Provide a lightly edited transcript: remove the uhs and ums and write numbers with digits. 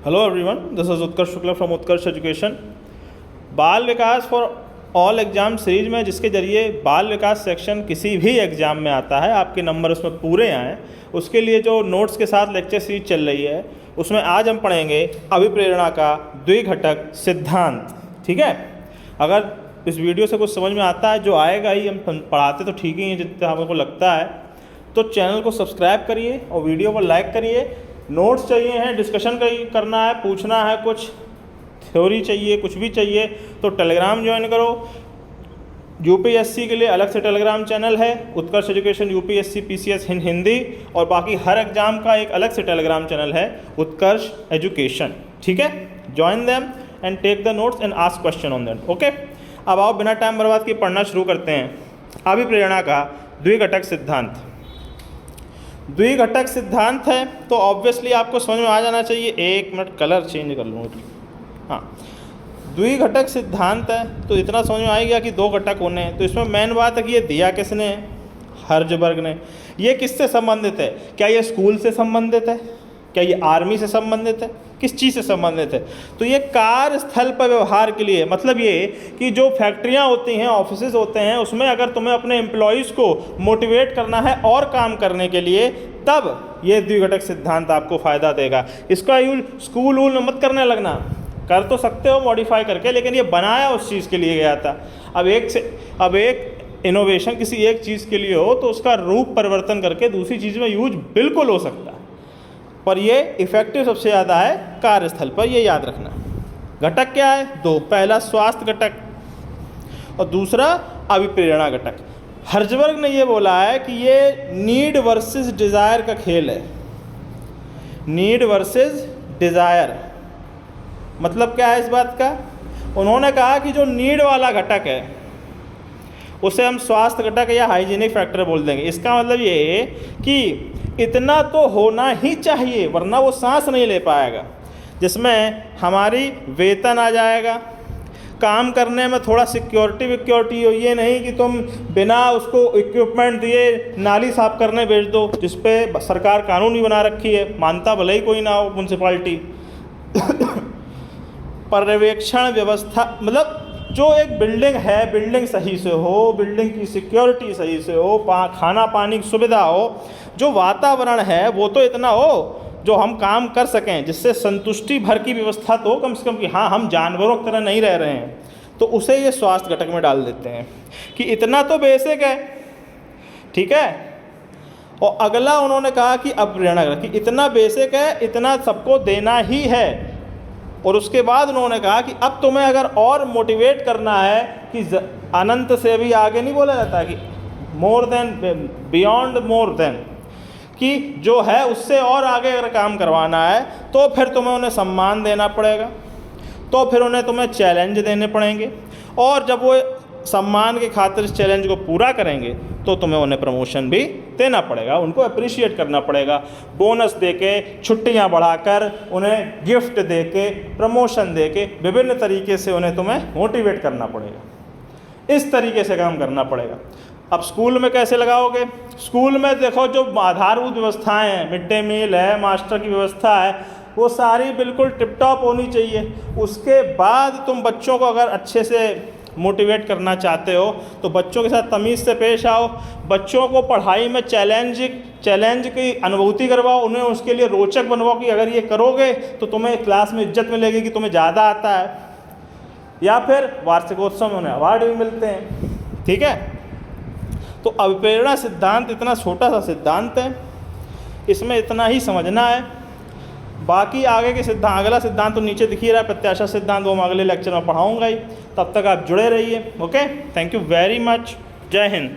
Hello everyone, this is Utkarsh Shukla from Utkarsh education. बाल विकास for all exam series में जिसके जरिए बाल विकास सेक्शन किसी भी एग्ज़ाम में आता है, आपके नंबर उसमें पूरे आएँ, उसके लिए जो नोट्स के साथ लेक्चर सीरीज चल रही है उसमें आज हम पढ़ेंगे अभिप्रेरणा का द्विघटक सिद्धांत। ठीक है, अगर इस वीडियो से कुछ समझ में आता है, जो आएगा ही, हम पढ़ाते तो ठीक ही हैं जितना हमको लगता है, तो चैनल को सब्सक्राइब करिए और वीडियो को लाइक करिए। नोट्स चाहिए हैं, डिस्कशन करना है, पूछना है, कुछ थ्योरी चाहिए, कुछ भी चाहिए तो टेलीग्राम ज्वाइन करो। यूपीएससी के लिए अलग से टेलीग्राम चैनल है, उत्कर्ष एजुकेशन यूपीएससी पीसीएस हिंदी, और बाकी हर एग्जाम का एक अलग से टेलीग्राम चैनल है, उत्कर्ष एजुकेशन। ठीक है, join them and take the notes and ask question on that. Okay, अब आओ बिना टाइम बर्बाद किए पढ़ना शुरू करते हैं। अभिप्रेरणा का द्विघटक सिद्धांत। द्विघटक सिद्धांत है तो ऑब्वियसली आपको समझ में आ जाना चाहिए। एक मिनट, कलर चेंज कर लूँ। हाँ, द्विघटक सिद्धांत है तो इतना समझ में आ गया कि दो घटक होने हैं। तो इसमें मेन बात है कि ये दिया किसने है? हर्ज़बर्ग ने। ये किससे संबंधित है? क्या ये स्कूल से संबंधित है? क्या ये आर्मी से संबंधित है? किस चीज़ से संबंधित है? तो ये कार्यस्थल पर व्यवहार के लिए, मतलब ये कि जो फैक्ट्रियाँ होती हैं, ऑफिसेज होते हैं, उसमें अगर तुम्हें अपने एम्प्लॉयज़ को मोटिवेट करना है और काम करने के लिए, तब ये द्विघटक सिद्धांत आपको फ़ायदा देगा। इसका यूज स्कूल वूल में मत करने लगना, कर तो सकते हो मॉडिफाई करके, लेकिन ये बनाया उस चीज़ के लिए गया था। अब एक इनोवेशन किसी एक चीज़ के लिए हो तो उसका रूप परिवर्तन करके दूसरी चीज़ में यूज बिल्कुल हो सकता है, पर ये इफेक्टिव सबसे ज़्यादा है कार्यस्थल पर, ये याद रखना। घटक क्या है? दो, पहला स्वास्थ्य घटक और दूसरा अभिप्रेरणा घटक। हर्ज़बर्ग ने ये बोला है कि ये नीड वर्सेस डिज़ायर का खेल है। नीड वर्सेस डिज़ायर मतलब क्या है इस बात का? उन्होंने कहा कि जो नीड वाला घटक है उसे हम स्वास्थ्य घटक या हाइजीनिक फैक्टर बोल देंगे। इसका मतलब ये है कि इतना तो होना ही चाहिए वरना वो सांस नहीं ले पाएगा, जिसमें हमारी वेतन आ जाएगा, काम करने में थोड़ा सिक्योरिटी हो। ये नहीं कि तुम बिना उसको इक्विपमेंट दिए नाली साफ करने भेज दो, जिस पे सरकार कानून भी बना रखी है, मानता भले ही कोई ना हो म्यूनसिपाल्टी। पर्यवेक्षण व्यवस्था, मतलब जो एक बिल्डिंग है, बिल्डिंग सही से हो, बिल्डिंग की सिक्योरिटी सही से हो, खाना पानी की सुविधा हो, जो वातावरण है वो तो इतना हो जो हम काम कर सकें, जिससे संतुष्टि भर की व्यवस्था तो कम से कम कि हाँ हम जानवरों की तरह नहीं रह रहे हैं, तो उसे ये स्वास्थ्य घटक में डाल देते हैं कि इतना तो बेसिक है। ठीक है, और अगला उन्होंने कहा कि अभिप्रेरणा घटक, कि इतना बेसिक है, इतना सबको देना ही है। और उसके बाद उन्होंने कहा कि अब तुम्हें अगर और मोटिवेट करना है कि अनंत से भी आगे नहीं बोला जाता, कि more than, beyond more than, कि जो है उससे और आगे अगर काम करवाना है तो फिर तुम्हें उन्हें सम्मान देना पड़ेगा, तो फिर उन्हें तुम्हें चैलेंज देने पड़ेंगे, और जब वो सम्मान की खातिर इस चैलेंज को पूरा करेंगे तो तुम्हें उन्हें प्रमोशन भी देना पड़ेगा, उनको अप्रिशिएट करना पड़ेगा, बोनस देके, छुट्टियां बढ़ाकर, उन्हें गिफ्ट देके, प्रमोशन देके, विभिन्न तरीके से उन्हें तुम्हें मोटिवेट करना पड़ेगा। इस तरीके से काम करना पड़ेगा। अब स्कूल में कैसे लगाओगे? स्कूल में देखो, जो आधारभूत व्यवस्थाएँ हैं, मिड डे मील है, मास्टर की व्यवस्था है, वो सारी बिल्कुल टिप टॉप होनी चाहिए। उसके बाद तुम बच्चों को अगर अच्छे से मोटिवेट करना चाहते हो तो बच्चों के साथ तमीज़ से पेश आओ, बच्चों को पढ़ाई में चैलेंज की अनुभूति करवाओ, उन्हें उसके लिए रोचक बनवाओ कि अगर ये करोगे तो तुम्हें क्लास में इज्जत मिलेगी कि तुम्हें ज़्यादा आता है, या फिर वार्षिकोत्सव में उन्हें अवार्ड भी मिलते हैं। ठीक है, तो अभिप्रेरणा सिद्धांत इतना छोटा सा सिद्धांत है, इसमें इतना ही समझना है। बाकी आगे के सिद्धांत, अगला सिद्धांत तो नीचे दिख ही रहा है, प्रत्याशा सिद्धांत, वो मैं अगले लेक्चर में पढ़ाऊंगा ही। तब तक आप जुड़े रहिए। Okay, thank you very much. जय हिंद।